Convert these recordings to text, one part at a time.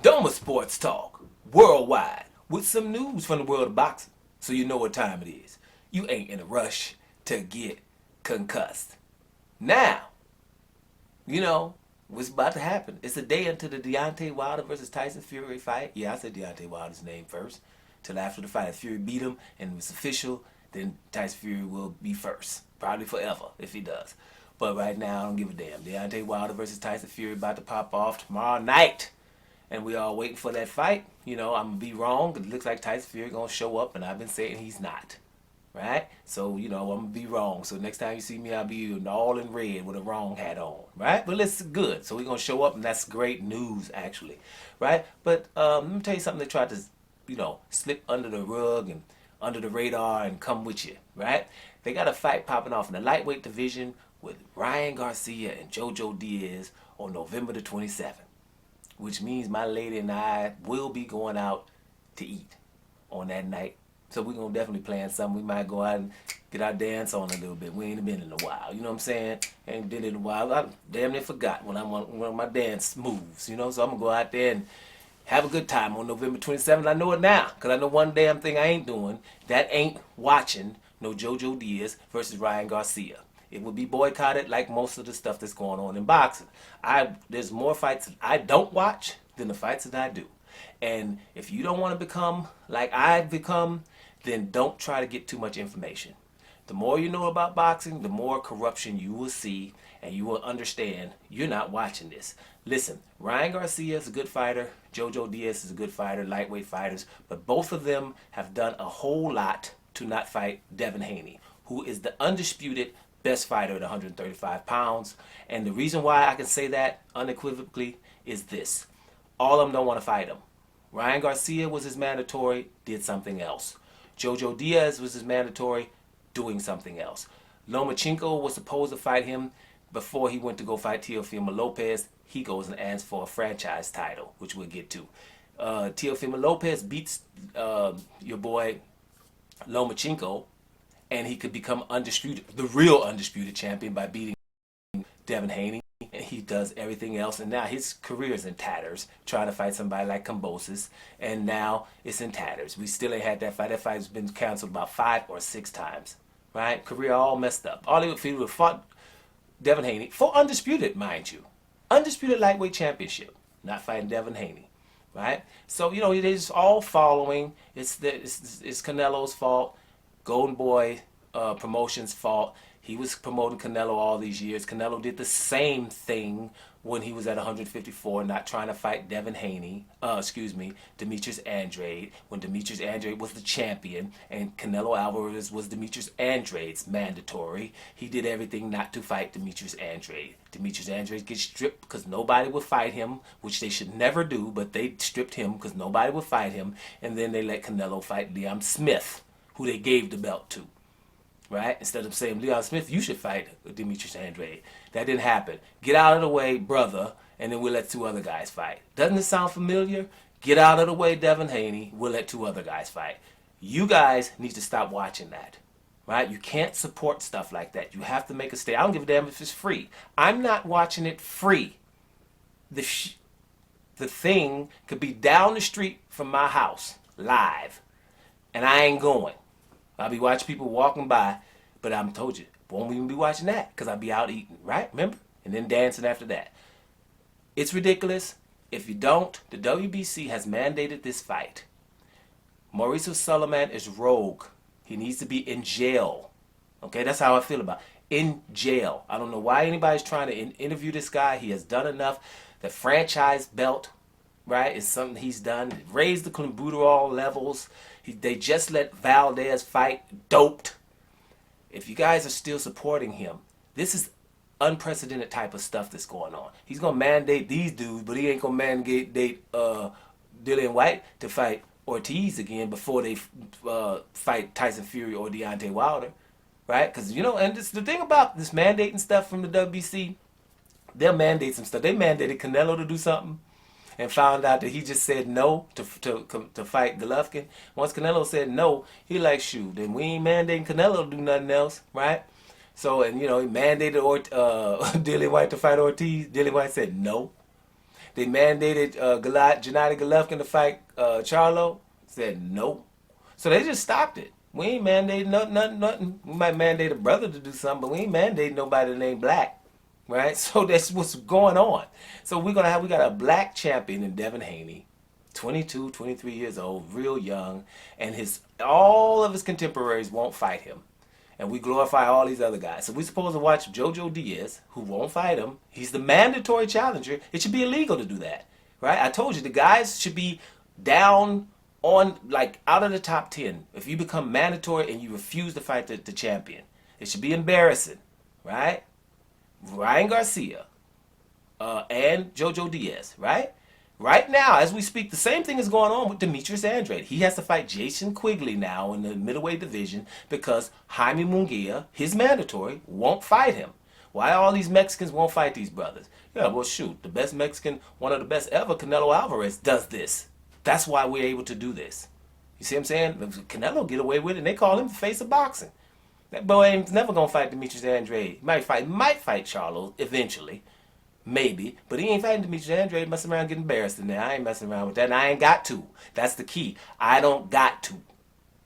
Doma Sports Talk, worldwide, with some news from the world of boxing, so you know what time it is. You ain't in a rush to get concussed. Now, you know what's about to happen. It's a day until the Deontay Wilder versus Tyson Fury fight. Yeah, I said Deontay Wilder's name first. Till after the fight, if Fury beat him and it was official, then Tyson Fury will be first. Probably forever, if he does. But right now, I don't give a damn. Deontay Wilder versus Tyson Fury about to pop off tomorrow night. And we all waiting for that fight. You know, I'm going to be wrong. It looks like Tyson Fury going to show up, and I've been saying he's not. Right? So, you know, I'm going to be wrong. So next time you see me, I'll be all in red with a wrong hat on. Right? But it's good. So we're going to show up, and that's great news, actually. Right? But let me tell you something. They tried to, you know, slip under the rug and under the radar and come with you. Right? They got a fight popping off in the lightweight division with Ryan Garcia and Jojo Diaz on November the 27th. Which means my lady and I will be going out to eat on that night. So we're going to definitely plan something. We might go out and get our dance on a little bit. We ain't been in a while. You know what I'm saying? Ain't been in a while. I damn near forgot when I'm on one of my dance moves. You know, so I'm going to go out there and have a good time on November 27th. I know it now because I know one damn thing I ain't doing. That ain't watching no Jojo Diaz versus Ryan Garcia. It would be boycotted like most of the stuff that's going on in boxing. There's more fights that I don't watch than the fights that I do. And if you don't want to become like I've become, then don't try to get too much information. The more you know about boxing, the more corruption you will see, and you will understand you're not watching this. Listen, Ryan Garcia is a good fighter. Jojo Diaz is a good fighter, lightweight fighters. But both of them have done a whole lot to not fight DEVIN Haney, who is the undisputed best fighter at 135 pounds. And the reason why I can say that unequivocally is this. All of them don't want to fight him. Ryan Garcia was his mandatory, did something else. Jojo Diaz was his mandatory, doing something else. Lomachenko was supposed to fight him before he went to go fight Teofimo Lopez. He goes and asks for a franchise title, which we'll get to. Teofimo Lopez beats your boy Lomachenko, and he could become undisputed, the real undisputed champion by beating DEVIN Haney. And he does everything else. And now his career is in tatters, trying to fight somebody like Kambosos. And now it's in tatters. We still ain't had that fight. That fight has been canceled about 5 or 6 times. Right? Career all messed up. All he would have fought DEVIN Haney for undisputed, mind you. Undisputed lightweight championship. Not fighting DEVIN Haney. Right? So, you know, it is all following. It's Canelo's fault. Golden Boy Promotions' fault. He was promoting Canelo all these years. Canelo did the same thing when he was at 154, not trying to fight DEVIN Haney, Demetrius Andrade, when Demetrius Andrade was the champion, and Canelo Alvarez was Demetrius Andrade's mandatory. He did everything not to fight Demetrius Andrade. Demetrius Andrade gets stripped because nobody would fight him, which they should never do, but they stripped him because nobody would fight him, and then they let Canelo fight Liam Smith, who they gave the belt to. Right? Instead of saying, Leon Smith, you should fight Demetrius Andrade. That didn't happen. Get out of the way, brother, and then we'll let 2 other guys fight. Doesn't it sound familiar? Get out of the way, DEVIN Haney. We'll let 2 other guys fight. You guys need to stop watching that. Right? You can't support stuff like that. You have to make a stay. I don't give a damn if it's free. I'm not watching it free. The thing could be down the street from my house, live, and I ain't going. I'll be watching people walking by, but I'm told you, won't even be watching that because I'll be out eating, right? Remember? And then dancing after that. It's ridiculous. If you don't, the WBC has mandated this fight. Mauricio Sulaiman is rogue. He needs to be in jail. Okay, that's how I feel about it. In jail. I don't know why anybody's trying to interview this guy. He has done enough. The franchise belt, right, is something he's done. Raised the clenbuterol levels. They just let Valdez fight doped. If you guys are still supporting him, this is unprecedented type of stuff that's going on. He's going to mandate these dudes, but he ain't going to mandate Dillian White to fight Ortiz again before they fight Tyson Fury or Deontay Wilder. Right? Because, you know, and the thing about this mandating stuff from the WBC, they'll mandate some stuff. They mandated Canelo to do something and found out that he just said no to fight Golovkin. Once Canelo said no, he like, shoot, then we ain't mandating Canelo to do nothing else, right? So, and you know, he mandated Dillian White to fight Ortiz. Dillian White said no. They mandated Gennady Golovkin to fight Charlo. Said no. So they just stopped it. We ain't mandating nothing. We might mandate a brother to do something, but we ain't mandating nobody that ain't black. Right? So that's what's going on. So we got a black champion in Devin Haney, 22, 23 years old, real young, and all of his contemporaries won't fight him. And we glorify all these other guys. So we're supposed to watch Jojo Diaz, who won't fight him. He's the mandatory challenger. It should be illegal to do that. Right? I told you, the guys should be down on, like, out of the top 10. If you become mandatory and you refuse to fight the champion, it should be embarrassing. Right? Ryan Garcia and Jojo Diaz, right? Right now, as we speak, the same thing is going on with Demetrius Andrade. He has to fight Jason Quigley now in the middleweight division because Jaime Munguia, his mandatory, won't fight him. Why all these Mexicans won't fight these brothers? Yeah, well, shoot, the best Mexican, one of the best ever, Canelo Alvarez, does this. That's why we're able to do this. You see what I'm saying? Canelo get away with it, and they call him the face of boxing. That boy ain't never gonna fight Demetrius Andrade. Might fight Charlo eventually, maybe, but he ain't fighting Demetrius Andrade. Messing around, getting embarrassed in there. I ain't messing around with that, and I ain't got to. That's the key. I don't got to,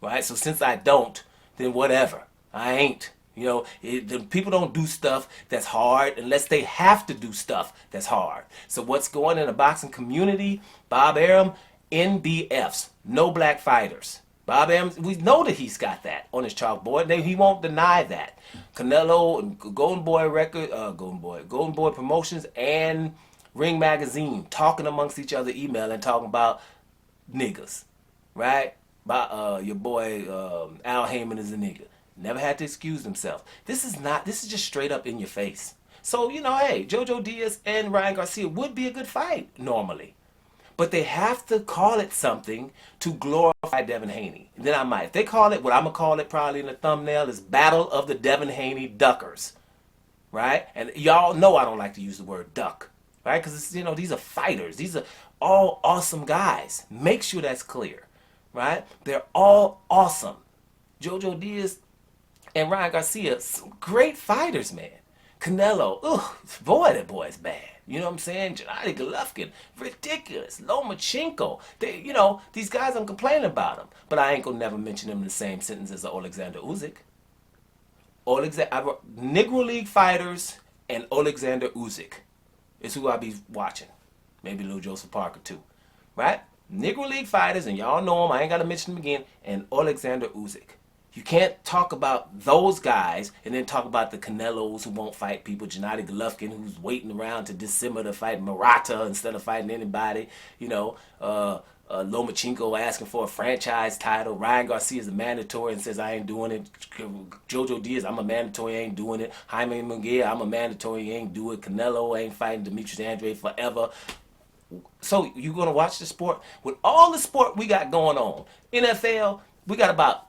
right? So since I don't, then whatever. I ain't. You know, the people don't do stuff that's hard unless they have to do stuff that's hard. So what's going on in the boxing community? Bob Arum, NBFs, no black fighters. Bob Arum, we know that he's got that on his chalkboard. He won't deny that. Canelo and Golden Boy Promotions and Ring Magazine talking amongst each other, emailing, talking about niggas, right? Your boy Al Heyman is a nigga. Never had to excuse himself. This is just straight up in your face. So, you know, hey, Jojo Diaz and Ryan Garcia would be a good fight normally. But they have to call it something to glorify Devin Haney. And then I might. If they call it, what I'm going to call it probably in the thumbnail is Battle of the Devin Haney Duckers. Right? And y'all know I don't like to use the word duck. Right? Because, you know, these are fighters. These are all awesome guys. Make sure that's clear. Right? They're all awesome. Jojo Diaz and Ryan Garcia, some great fighters, man. Canelo, boy, that boy's bad. You know what I'm saying? Gennady Golovkin, ridiculous. Lomachenko, you know, these guys, I'm complaining about them. But I ain't gonna never mention them in the same sentence as Alexander Usyk. Negro League fighters and Alexander Usyk is who I be watching. Maybe Lil Joseph Parker too. Right? Negro League fighters, and y'all know them, I ain't gotta mention them again, and Alexander Usyk. You can't talk about those guys and then talk about the Canelos who won't fight people, Gennady Golovkin who's waiting around to December to fight Murata instead of fighting anybody, you know, Lomachenko asking for a franchise title, Ryan Garcia is a mandatory and says I ain't doing it, Jojo Diaz, I'm a mandatory, ain't doing it, Jaime Munguia, I'm a mandatory, ain't do it, Canelo ain't fighting Demetrius Andrade forever. So you're going to watch the sport? With all the sport we got going on, NFL, we got about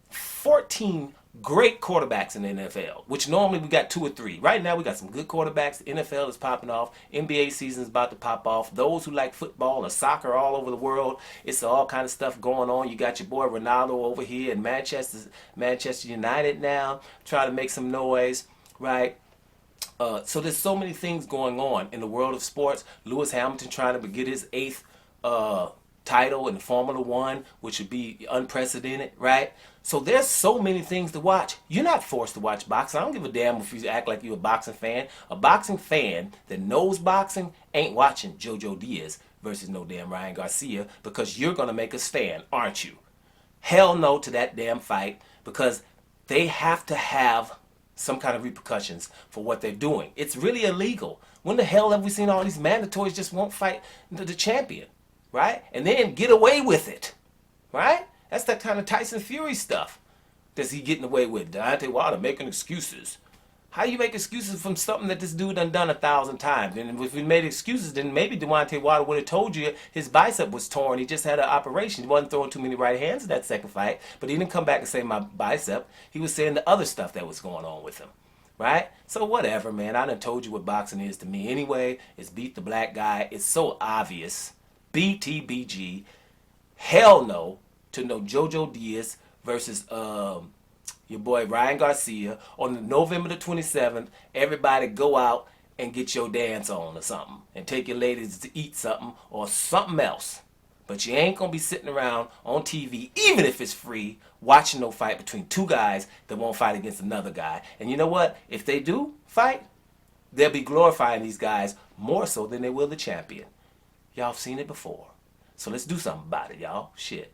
14 great quarterbacks in the NFL, which normally we got 2 or 3. Right now we got some good quarterbacks. The NFL is popping off. NBA season is about to pop off. Those who like football or soccer all over the world, it's all kind of stuff going on. You got your boy Ronaldo over here in Manchester United now, trying to make some noise, right? So there's so many things going on in the world of sports. Lewis Hamilton trying to get his 8th title in Formula One, which would be unprecedented, right? So there's so many things to watch. You're not forced to watch boxing. I don't give a damn if you act like you're a boxing fan. A boxing fan that knows boxing ain't watching Jojo Diaz versus no damn Ryan Garcia because you're going to make a stand, aren't you? Hell no to that damn fight because they have to have some kind of repercussions for what they're doing. It's really illegal. When the hell have we seen all these mandatories just won't fight the champion, right? And then get away with it, right? That's that kind of Tyson Fury stuff that's he getting away with. Deontay Wilder making excuses. How you make excuses from something that this dude done 1,000 times? And if we made excuses, then maybe Deontay Wilder would have told you his bicep was torn. He just had an operation. He wasn't throwing too many right hands in that second fight. But he didn't come back and say my bicep. He was saying the other stuff that was going on with him. Right? So whatever, man. I done told you what boxing is to me anyway. It's beat the black guy. It's so obvious. BTBG. Hell no to no Jojo Diaz versus your boy Ryan Garcia on November the 27th. Everybody go out and get your dance on or something and take your ladies to eat something or something else. But you ain't gonna be sitting around on TV, even if it's free, watching no fight between two guys that won't fight against another guy. And you know what? If they do fight, they'll be glorifying these guys more so than they will the champion. Y'all have seen it before. So let's do something about it, y'all. Shit.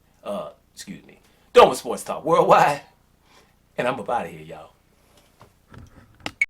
Excuse me. Doma Sports Talk Worldwide. And I'm up out of here, y'all.